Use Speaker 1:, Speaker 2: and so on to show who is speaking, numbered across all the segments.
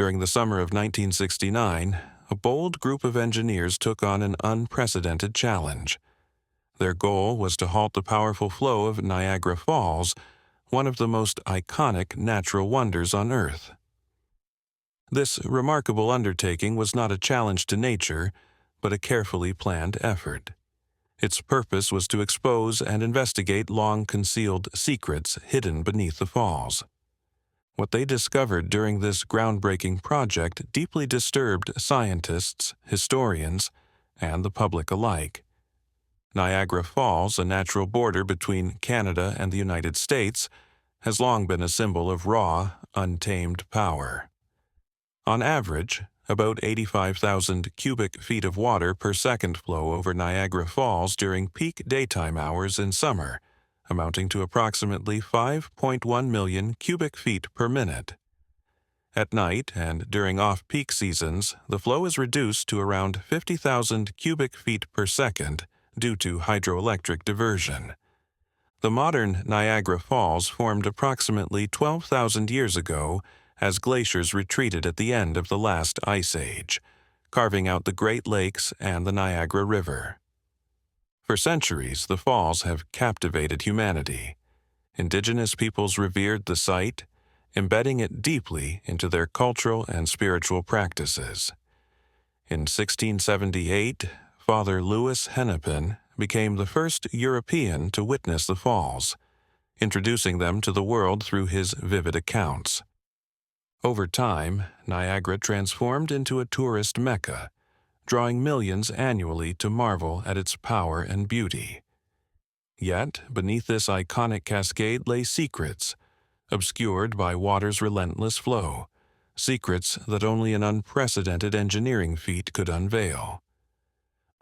Speaker 1: During the summer of 1969, a bold group of engineers took on an unprecedented challenge. Their goal was to halt the powerful flow of Niagara Falls, one of the most iconic natural wonders on Earth. This remarkable undertaking was not a challenge to nature, but a carefully planned effort. Its purpose was to expose and investigate long-concealed secrets hidden beneath the falls. What they discovered during this groundbreaking project deeply disturbed scientists, historians, and the public alike. Niagara Falls, a natural border between Canada and the United States, has long been a symbol of raw, untamed power. On average, about 85,000 cubic feet of water per second flow over Niagara Falls during peak daytime hours in summer, amounting to approximately 5.1 million cubic feet per minute. At night and during off-peak seasons, the flow is reduced to around 50,000 cubic feet per second due to hydroelectric diversion. The modern Niagara Falls formed approximately 12,000 years ago as glaciers retreated at the end of the last ice age, carving out the Great Lakes and the Niagara River. For centuries, the falls have captivated humanity. Indigenous peoples revered the site, embedding it deeply into their cultural and spiritual practices. In 1678, Father Louis Hennepin became the first European to witness the falls, introducing them to the world through his vivid accounts. Over time, Niagara transformed into a tourist mecca, drawing millions annually to marvel at its power and beauty. Yet, beneath this iconic cascade lay secrets, obscured by water's relentless flow, secrets that only an unprecedented engineering feat could unveil.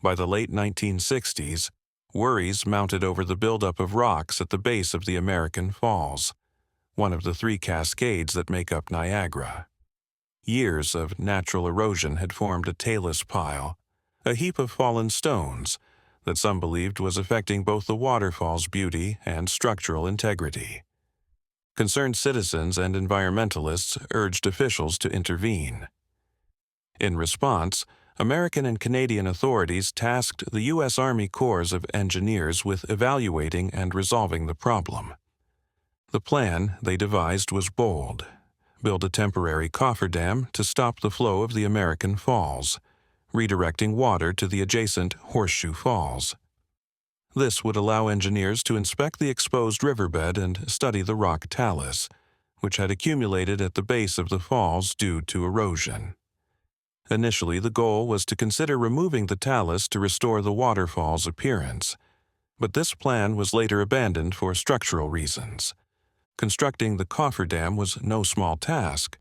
Speaker 1: By the late 1960s, worries mounted over the buildup of rocks at the base of the American Falls, one of the three cascades that make up Niagara. Years of natural erosion had formed a talus pile, a heap of fallen stones that some believed was affecting both the waterfall's beauty and structural integrity. Concerned citizens and environmentalists urged officials to intervene. In response, American and Canadian authorities tasked the U.S. Army Corps of Engineers with evaluating and resolving the problem. The plan they devised was bold: build a temporary cofferdam to stop the flow of the American Falls, redirecting water to the adjacent Horseshoe Falls. This would allow engineers to inspect the exposed riverbed and study the rock talus, which had accumulated at the base of the falls due to erosion. Initially, the goal was to consider removing the talus to restore the waterfall's appearance, but this plan was later abandoned for structural reasons. Constructing the cofferdam was no small task.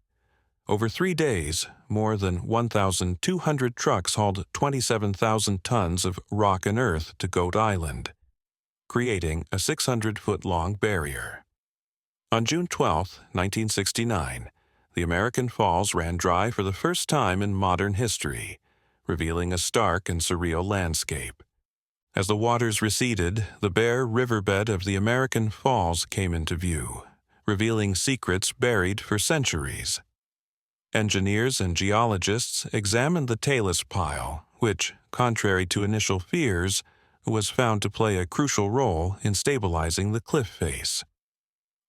Speaker 1: Over 3 days, more than 1,200 trucks hauled 27,000 tons of rock and earth to Goat Island, creating a 600-foot-long barrier. On June 12, 1969, the American Falls ran dry for the first time in modern history, revealing a stark and surreal landscape. As the waters receded, the bare riverbed of the American Falls came into view, revealing secrets buried for centuries. Engineers and geologists examined the talus pile, which, contrary to initial fears, was found to play a crucial role in stabilizing the cliff face.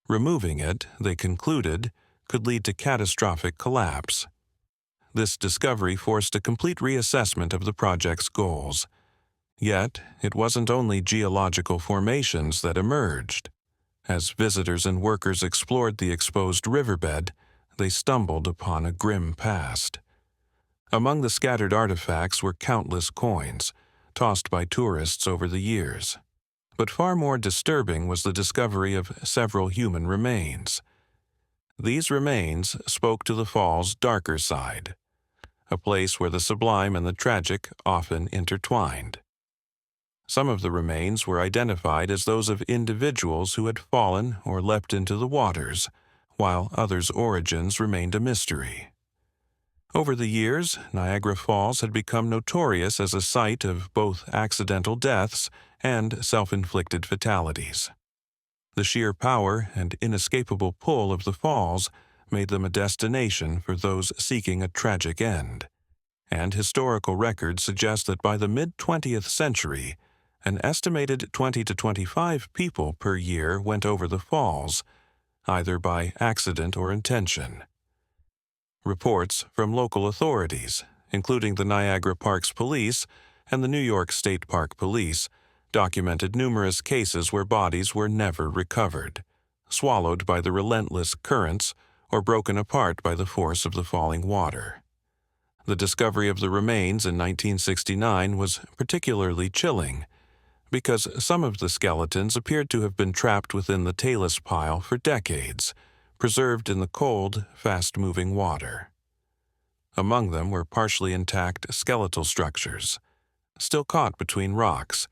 Speaker 1: Removing it, they concluded, could lead to catastrophic collapse. This discovery forced a complete reassessment of the project's goals. Yet, it wasn't only geological formations that emerged. As visitors and workers explored the exposed riverbed, they stumbled upon a grim past. Among the scattered artifacts were countless coins, tossed by tourists over the years. But far more disturbing was the discovery of several human remains. These remains spoke to the fall's darker side, a place where the sublime and the tragic often intertwined. Some of the remains were identified as those of individuals who had fallen or leapt into the waters, while others' origins remained a mystery. Over the years, Niagara Falls had become notorious as a site of both accidental deaths and self-inflicted fatalities. The sheer power and inescapable pull of the falls made them a destination for those seeking a tragic end, and historical records suggest that by the mid-20th century, an estimated 20 to 25 people per year went over the falls, either by accident or intention. Reports from local authorities, including the Niagara Parks Police and the New York State Park Police, documented numerous cases where bodies were never recovered, swallowed by the relentless currents or broken apart by the force of the falling water. The discovery of the remains in 1969 was particularly chilling because some of the skeletons appeared to have been trapped within the talus pile for decades, preserved in the cold, fast-moving water. Among them were partially intact skeletal structures, still caught between rocks,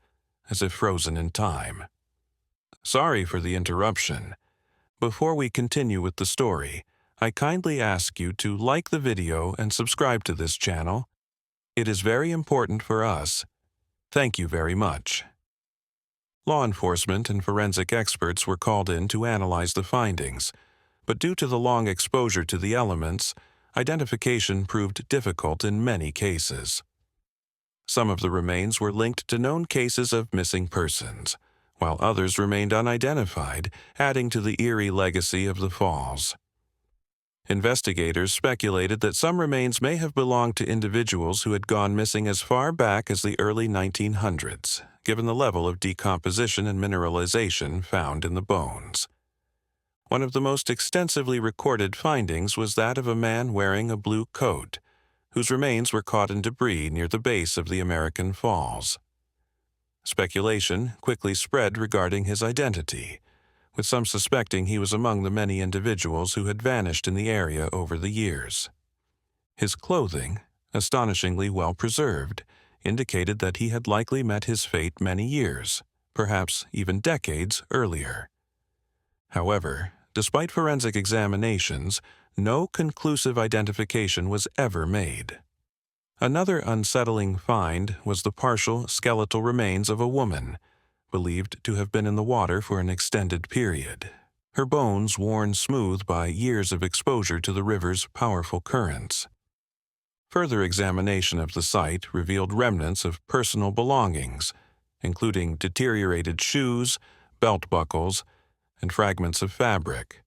Speaker 1: as if frozen in time. Sorry for the interruption. Before we continue with the story, I kindly ask you to like the video and subscribe to this channel. It is very important for us. Thank you very much. Law enforcement and forensic experts were called in to analyze the findings, but due to the long exposure to the elements, identification proved difficult in many cases. Some of the remains were linked to known cases of missing persons, while others remained unidentified, adding to the eerie legacy of the falls. Investigators speculated that some remains may have belonged to individuals who had gone missing as far back as the early 1900s, given the level of decomposition and mineralization found in the bones. One of the most extensively recorded findings was that of a man wearing a blue coat, whose remains were caught in debris near the base of the American Falls. Speculation quickly spread regarding his identity, with some suspecting he was among the many individuals who had vanished in the area over the years. His clothing, astonishingly well preserved, indicated that he had likely met his fate many years, perhaps even decades earlier. However, despite forensic examinations, no conclusive identification was ever made. Another unsettling find was the partial skeletal remains of a woman, believed to have been in the water for an extended period, her bones worn smooth by years of exposure to the river's powerful currents. Further examination of the site revealed remnants of personal belongings, including deteriorated shoes, belt buckles, and fragments of fabric,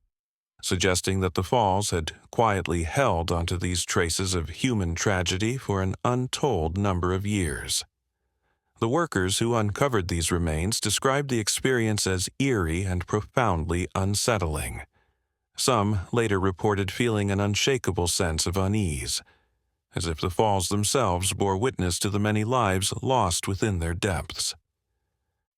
Speaker 1: suggesting that the falls had quietly held onto these traces of human tragedy for an untold number of years. The workers who uncovered these remains described the experience as eerie and profoundly unsettling. Some later reported feeling an unshakable sense of unease, as if the falls themselves bore witness to the many lives lost within their depths.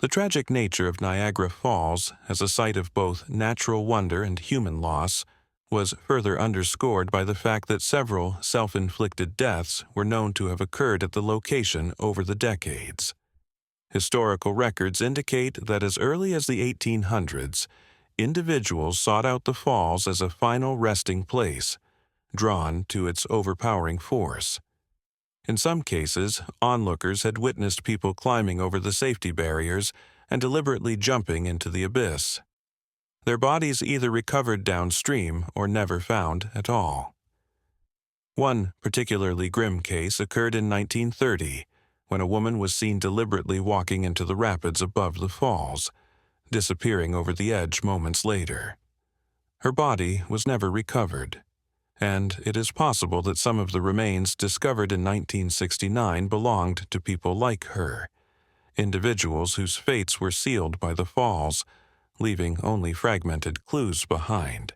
Speaker 1: The tragic nature of Niagara Falls as a site of both natural wonder and human loss was further underscored by the fact that several self-inflicted deaths were known to have occurred at the location over the decades. Historical records indicate that as early as the 1800s, individuals sought out the falls as a final resting place, drawn to its overpowering force. In some cases, onlookers had witnessed people climbing over the safety barriers and deliberately jumping into the abyss. Their bodies either recovered downstream or never found at all. One particularly grim case occurred in 1930, when a woman was seen deliberately walking into the rapids above the falls, disappearing over the edge moments later. Her body was never recovered, and it is possible that some of the remains discovered in 1969 belonged to people like her, individuals whose fates were sealed by the falls, leaving only fragmented clues behind.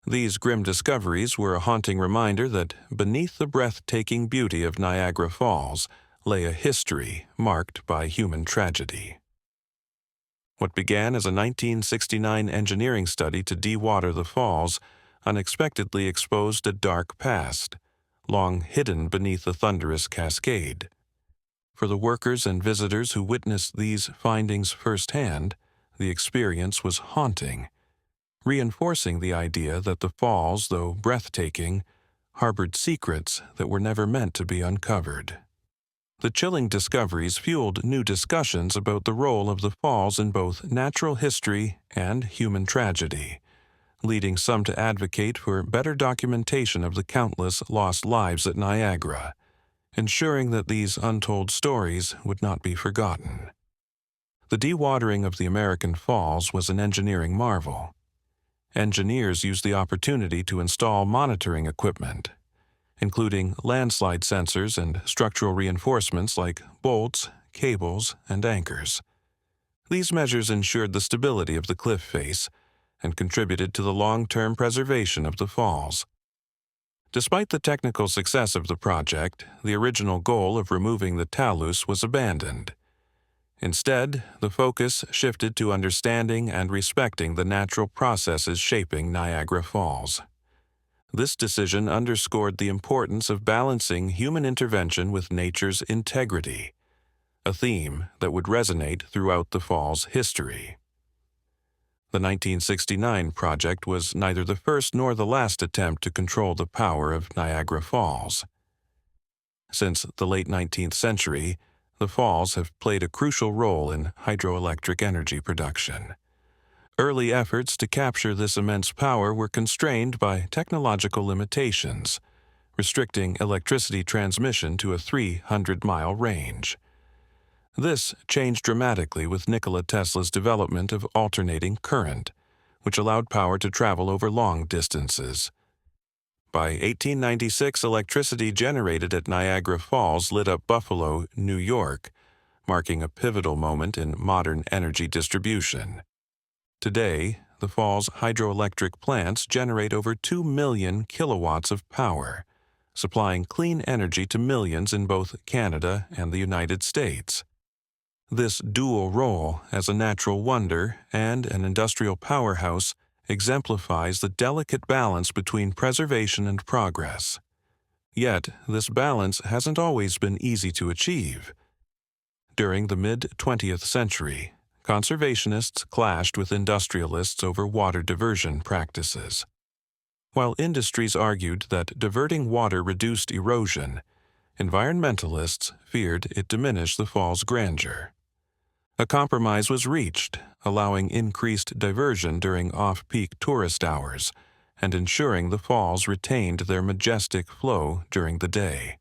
Speaker 1: These grim discoveries were a haunting reminder that beneath the breathtaking beauty of Niagara Falls lay a history marked by human tragedy. What began as a 1969 engineering study to dewater the falls unexpectedly exposed a dark past, long hidden beneath the thunderous cascade. For the workers and visitors who witnessed these findings firsthand, the experience was haunting, reinforcing the idea that the falls, though breathtaking, harbored secrets that were never meant to be uncovered. The chilling discoveries fueled new discussions about the role of the falls in both natural history and human tragedy, leading some to advocate for better documentation of the countless lost lives at Niagara, ensuring that these untold stories would not be forgotten. The dewatering of the American Falls was an engineering marvel. Engineers used the opportunity to install monitoring equipment, including landslide sensors and structural reinforcements like bolts, cables, and anchors. These measures ensured the stability of the cliff face and contributed to the long-term preservation of the falls. Despite the technical success of the project, the original goal of removing the talus was abandoned. Instead, the focus shifted to understanding and respecting the natural processes shaping Niagara Falls. This decision underscored the importance of balancing human intervention with nature's integrity, a theme that would resonate throughout the fall's history. The 1969 project was neither the first nor the last attempt to control the power of Niagara Falls. Since the late 19th century, the falls have played a crucial role in hydroelectric energy production. Early efforts to capture this immense power were constrained by technological limitations, restricting electricity transmission to a 300-mile range. This changed dramatically with Nikola Tesla's development of alternating current, which allowed power to travel over long distances. By 1896, electricity generated at Niagara Falls lit up Buffalo, New York, marking a pivotal moment in modern energy distribution. Today, the fall's hydroelectric plants generate over 2 million kilowatts of power, supplying clean energy to millions in both Canada and the United States. This dual role as a natural wonder and an industrial powerhouse exemplifies the delicate balance between preservation and progress. Yet, this balance hasn't always been easy to achieve. During the mid-20th century, conservationists clashed with industrialists over water diversion practices. While industries argued that diverting water reduced erosion, environmentalists feared it diminished the fall's grandeur. A compromise was reached, allowing increased diversion during off-peak tourist hours and ensuring the falls retained their majestic flow during the day.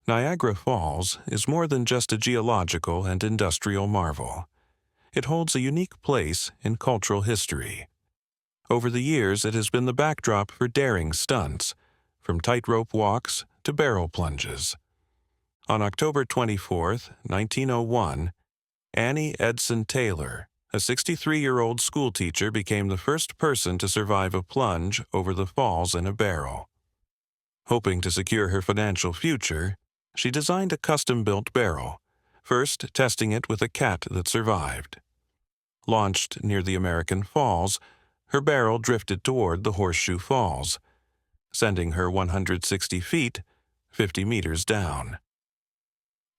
Speaker 1: Niagara Falls is more than just a geological and industrial marvel. It holds a unique place in cultural history. Over the years, it has been the backdrop for daring stunts, from tightrope walks to barrel plunges. On October 24, 1901, Annie Edson Taylor, a 63-year-old schoolteacher, became the first person to survive a plunge over the falls in a barrel. Hoping to secure her financial future, she designed a custom-built barrel, first testing it with a cat that survived. Launched near the American Falls, her barrel drifted toward the Horseshoe Falls, sending her 160 feet, 50 meters down.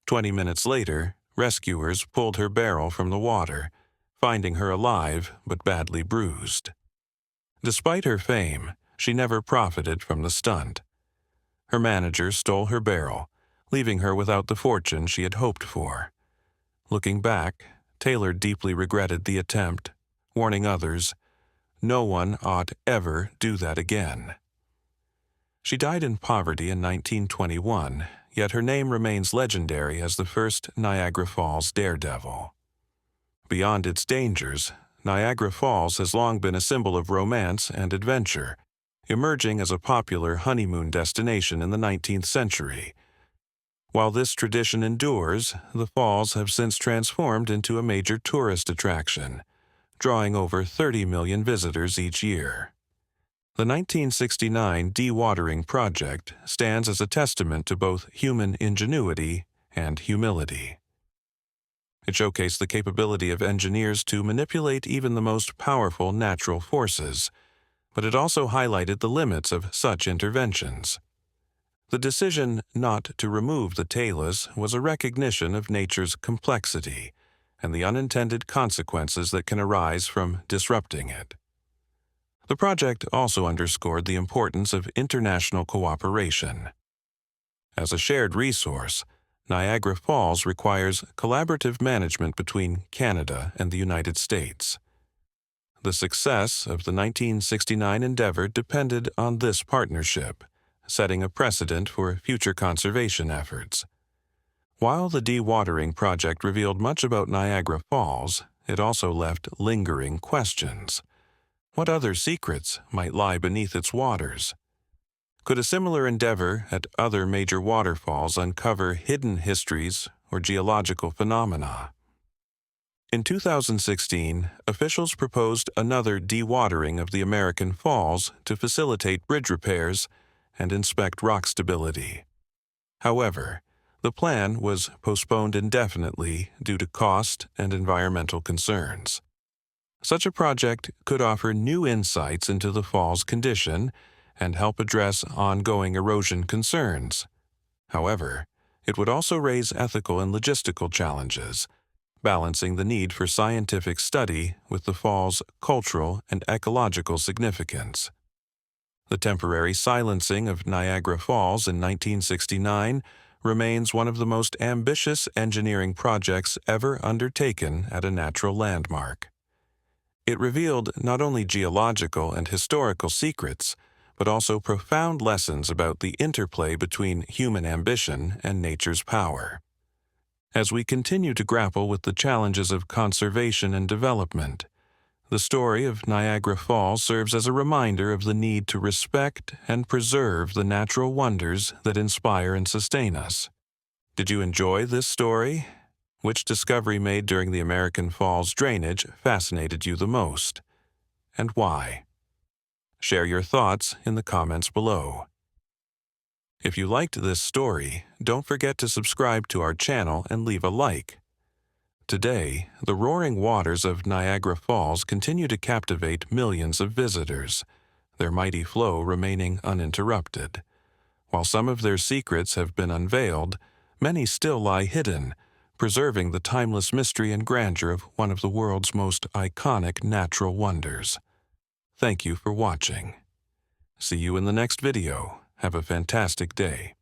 Speaker 1: 20 minutes later, rescuers pulled her barrel from the water, finding her alive but badly bruised. Despite her fame, she never profited from the stunt. Her manager stole her barrel, leaving her without the fortune she had hoped for. Looking back, Taylor deeply regretted the attempt, warning others, "No one ought ever do that again." She died in poverty in 1921, yet her name remains legendary as the first Niagara Falls daredevil. Beyond its dangers, Niagara Falls has long been a symbol of romance and adventure, emerging as a popular honeymoon destination in the 19th century. While this tradition endures, the falls have since transformed into a major tourist attraction, drawing over 30 million visitors each year. The 1969 dewatering project stands as a testament to both human ingenuity and humility. It showcased the capability of engineers to manipulate even the most powerful natural forces, but it also highlighted the limits of such interventions. The decision not to remove the talus was a recognition of nature's complexity and the unintended consequences that can arise from disrupting it. The project also underscored the importance of international cooperation. As a shared resource, Niagara Falls requires collaborative management between Canada and the United States. The success of the 1969 endeavor depended on this partnership, setting a precedent for future conservation efforts. While the dewatering project revealed much about Niagara Falls, it also left lingering questions. What other secrets might lie beneath its waters? Could a similar endeavor at other major waterfalls uncover hidden histories or geological phenomena? In 2016, officials proposed another dewatering of the American Falls to facilitate bridge repairs and inspect rock stability. However, the plan was postponed indefinitely due to cost and environmental concerns. Such a project could offer new insights into the fall's condition and help address ongoing erosion concerns. However, it would also raise ethical and logistical challenges, balancing the need for scientific study with the fall's cultural and ecological significance. The temporary silencing of Niagara Falls in 1969 remains one of the most ambitious engineering projects ever undertaken at a natural landmark. It revealed not only geological and historical secrets, but also profound lessons about the interplay between human ambition and nature's power. As we continue to grapple with the challenges of conservation and development, the story of Niagara Falls serves as a reminder of the need to respect and preserve the natural wonders that inspire and sustain us. Did you enjoy this story? Which discovery made during the American Falls drainage fascinated you the most, and why? Share your thoughts in the comments below. If you liked this story, don't forget to subscribe to our channel and leave a like. Today, the roaring waters of Niagara Falls continue to captivate millions of visitors, their mighty flow remaining uninterrupted. While some of their secrets have been unveiled, many still lie hidden, preserving the timeless mystery and grandeur of one of the world's most iconic natural wonders. Thank you for watching. See you in the next video. Have a fantastic day.